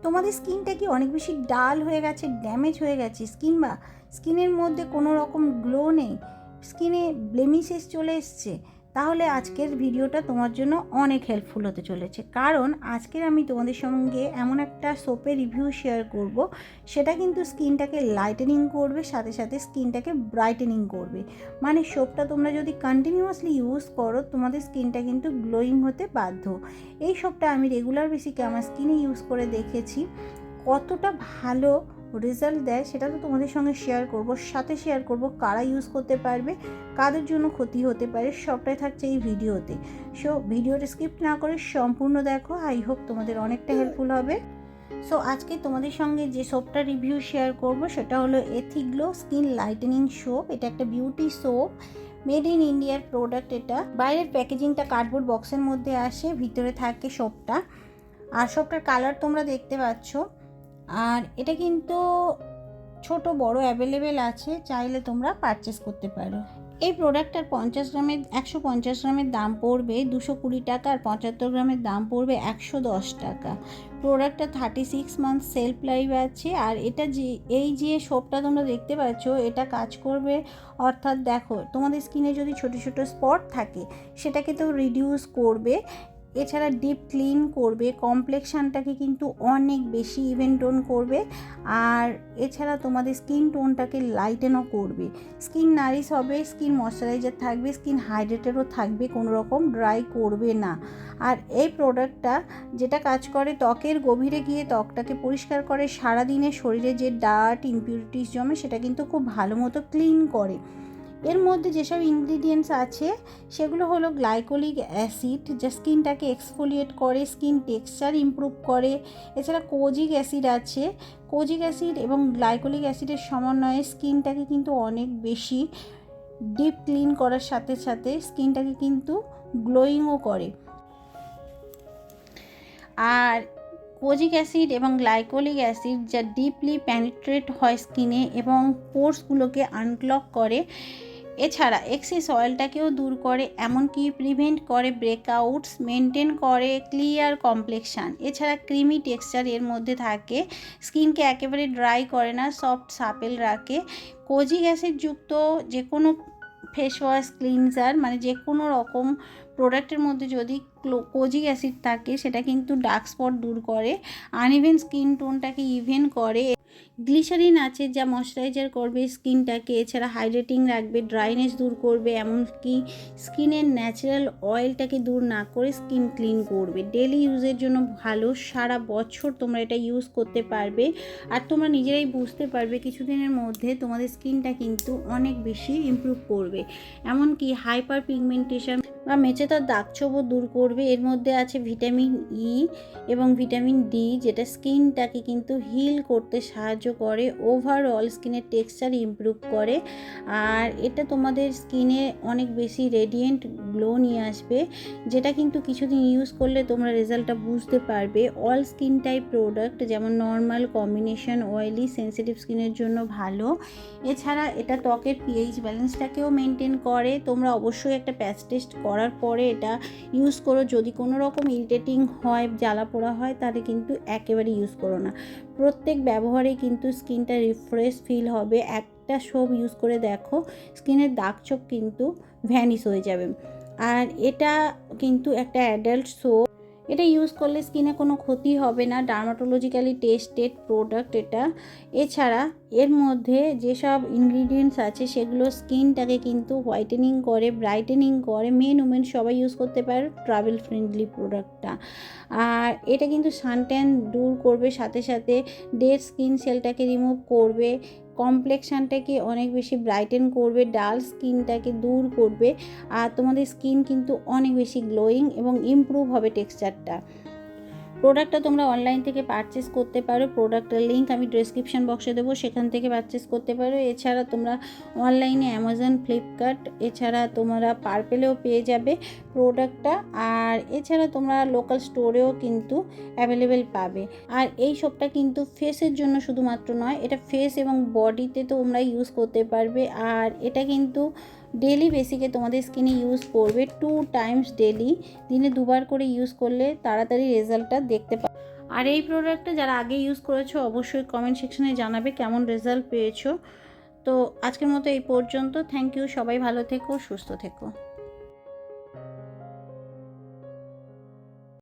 তোমাদের স্কিনটা কি অনেক বেশি ডাল হয়ে গেছে, ড্যামেজ হয়ে গেছে স্কিন, বা স্কিনের মধ্যে কোনো রকম গ্লো নেই, স্কিনে ব্লেমিশেস চলে এসছে? তাহলে আজকের ভিডিওটা তোমার জন্য অনেক হেল্পফুল হতে চলেছে। কারণ আজকের আমি তোমাদের সঙ্গে এমন একটা সোপের রিভিউ শেয়ার করব, সেটা কিন্তু স্কিনটাকে লাইটেনিং করবে, সাথে সাথে স্কিনটাকে ব্রাইটেনিং করবে। মানে সোপটা তোমরা যদি কন্টিনিউয়াসলি ইউজ করো, তোমাদের স্কিনটা কিন্তু গ্লোয়িং হতে বাধ্য। এই সোপটা আমি রেগুলার বেসিকে আমার স্কিনে ইউজ করে দেখেছি, কতটা ভালো রেজাল্ট দেয় সেটা তো তোমাদের সঙ্গে শেয়ার করব। সাথে শেয়ার করব কারা ইউজ করতে পারবে, কাদের জন্য ক্ষতি হতে পারে, সবটাই থাকছে এই ভিডিওতে। সো ভিডিওটা স্কিপ না করে সম্পূর্ণ দেখো, আই হোপ তোমাদের অনেকটা হেল্পফুল হবে। সো আজকে তোমাদের সঙ্গে যে সোপটা রিভিউ শেয়ার করব সেটা হলো এথিগ্লো স্কিন লাইটেনিং সোপ। এটা একটা বিউটি সোপ, মেড ইন ইন্ডিয়ার প্রোডাক্ট। এটা বাইরের প্যাকেজিংটা কার্ডবোর্ড বক্সের মধ্যে আসে, ভিতরে থাকে সোপটা। আর সোপটার কালার তোমরা দেখতে পাচ্ছ। আর এটা কিন্তু ছোট বড় অ্যাভেলেবেল আছে, চাইলে তোমরা পারচেস করতে পারো। এই প্রোডাক্টটার 150 গ্রামের দাম পড়বে 220 টাকা, আর 75 গ্রামের দাম পড়বে 110 টাকা। প্রোডাক্টটা 36 মান্থ সেলফ লাইফ আছে। আর এটা এই যে সোপটা তোমরা দেখতে পাচ্ছ, এটা কাজ করবে, অর্থাৎ দেখো তোমাদের স্কিনে যদি ছোট ছোট স্পট থাকে সেটাকে তো রিডিউস করবে, এছাড়া ডিপ ক্লিন করবে, কমপ্লেক্সানটাকে কিন্তু অনেক বেশি ইভেন টোন করবে, আর এছাড়া তোমাদের স্কিন টোনটাকে লাইটেনও করবে। স্কিন নারিশ হবে, স্কিন ময়শ্চারাইজার থাকবে, স্কিন হাইড্রেটেডও থাকবে, কোনো রকম ড্রাই করবে না। আর এই প্রোডাক্টটা যেটা কাজ করে, ত্বকের গভীরে গিয়ে ত্বকটাকে পরিষ্কার করে, সারাদিনে শরীরে যে ডার্ট ইমপিউরিটিস জমে সেটা কিন্তু খুব ভালো মতো ক্লিন করে। এর মধ্যে যেসব ইনগ্রিডিয়েন্টস আছে সেগুলো হলো গ্লাইকোলিক অ্যাসিড, যা স্কিনটাকে এক্সফোলিয়েট করে, স্কিন টেক্সচার ইমপ্রুভ করে। এছাড়া কোজিক অ্যাসিড আছে। কোজিক অ্যাসিড এবং গ্লাইকোলিক অ্যাসিডের সমন্বয়ে স্কিনটাকে কিন্তু অনেক বেশি ডিপ ক্লিন করার সাথে সাথে স্কিনটাকে কিন্তু গ্লোয়িংও করে। আর কোজিক অ্যাসিড এবং গ্লাইকোলিক অ্যাসিড যা ডিপলি পেনিট্রেট হয় স্কিনে এবং পোর্সগুলোকে আনক্লগ করে, এছাড়া এক্সেস অয়েলটাকেও দূর করে, এমনকি প্রিভেন্ট করে ব্রেকআউটস, মেনটেন করে ক্লিয়ার কমপ্লেক্সান। এছাড়া ক্রিমি টেক্সচার এর মধ্যে থাকে, স্কিনকে একেবারে ড্রাই করে না, সফট সাপেল রাখে। কোজিক অ্যাসিড যুক্ত যে কোনো ফেস ওয়াশ, ক্লিনজার, মানে যে কোনো রকম প্রোডাক্টের মধ্যে যদি কোজিক অ্যাসিড থাকে সেটা কিন্তু ডার্ক স্পট দূর করে, আনইভেন স্কিন টোনটাকে ইভেন করে। গ্লিসারিন আছে যা ময়শ্চারাইজার করবে স্কিনটাকে, এছাড়া হাইড্রেটিং রাখবে, ড্রাইনেস দূর করবে, এমনকি স্কিনের ন্যাচারাল অয়েলটাকে দূর না করে স্কিন ক্লিন করবে। ডেলি ইউজের জন্য ভালো, সারা বছর তোমরা এটা ইউজ করতে পারবে। আর তোমরা নিজেরাই বুঝতে পারবে কিছুদিনের মধ্যে তোমাদের স্কিনটা কিন্তু অনেক বেশি ইমপ্রুভ করবে, এমনকি হাইপার পিগমেন্টেশন বা মেচেদার দাগছোপও দূর করবে। এর মধ্যে আছে ভিটামিন ই এবং ভিটামিন ডি, যেটা স্কিনটাকে কিন্তু হিল করতে সাহায্য করে, ওভারঅল স্কিনের টেক্সচার ইমপ্রুভ করে। আর এটা তোমাদের স্কিনে অনেক বেশি রেডিয়েন্ট গ্লো নিয়ে আসবে, যেটা কিন্তু কিছুদিন ইউজ করলে তোমরা রেজাল্টটা বুঝতে পারবে। অল স্কিন টাইপ প্রোডাক্ট, যেমন নর্মাল, কম্বিনেশন, অয়েলি, সেন্সিটিভ স্কিনের জন্য ভালো। এছাড়া এটা ত্বকের পিএইচ ব্যালেন্সটাকেও মেনটেন করে। তোমরা অবশ্যই একটা প্যাচ টেস্ট করার পরে এটা ইউজ করো। যদি কোনো রকম ইরিটেটিং হয়, জ্বালা পোড়া হয়, তাহলে কিন্তু একেবারে ইউজ করো না। প্রত্যেক ব্যবহারে কিন্তু স্কিনটা রিফ্রেশ ফিল হবে। একটা সোপ ইউজ করে দেখো, স্কিনের দাগছোপ কিন্তু ভ্যানিশ হয়ে যাবে। আর এটা কিন্তু একটা অ্যাডাল্ট সোপ, এটা ইউজ করলে স্কিনে কোনো ক্ষতি হবে না, ডার্মাটোলজিক্যালি টেস্টেড প্রোডাক্ট এটা। এছাড়া এর মধ্যে যেসব ইনগ্রিডিয়েন্টস আছে সেগুলো স্কিনটাকে কিন্তু হোয়াইটেনিং করে, ব্রাইটেনিং করে, মেন ওমেন সবাই ইউজ করতে পারে, ট্রাভেল ফ্রেন্ডলি প্রোডাক্টটা। আর এটা কিন্তু সানট্যান দূর করবে, সাথে সাথে ডেড স্কিন সেলটাকে রিমুভ করবে, কমপ্লেক্সানটাকে অনেক বেশি ব্রাইটেন করবে, ডাল স্কিনটাকে দূর করবে। আর তোমাদের স্কিন কিন্তু অনেক বেশি গ্লোয়িং এবং ইমপ্রুভ হবে টেক্সচারটা। প্রোডাক্টটা তোমরা অনলাইন থেকে পারচেস করতে পারো, প্রোডাক্টের লিঙ্ক আমি ডেসক্রিপশন বক্সে দেবো, সেখান থেকে পারচেস করতে পারো। এছাড়া তোমরা অনলাইনে অ্যামাজন, ফ্লিপকার্ট, এছাড়া তোমরা পার্পেলেও পেয়ে যাবে প্রোডাক্টটা। আর এছাড়া তোমরা লোকাল স্টোরেও কিন্তু অ্যাভেলেবেল পাবে। আর এই সোপটা কিন্তু ফেসের জন্য শুধুমাত্র নয়, এটা ফেস এবং বডিতে তোমরা ইউজ করতে পারবে। আর এটা কিন্তু ডেলি বেসিকে তোমাদের স্কিনে ইউজ করবে 2 টাইমস ডেলি, দিনে 2বার করে ইউজ করলে তাড়াতাড়ি রেজাল্টটা দেখতে পাবে। আর এই প্রোডাক্টটা যারা আগে ইউজ করেছো অবশ্যই কমেন্ট সেকশনে জানাবে কেমন রেজাল্ট পেয়েছো। তো আজকের মতো এই পর্যন্ত। থ্যাংক ইউ, সবাই ভালো থেকো, সুস্থ থেকো।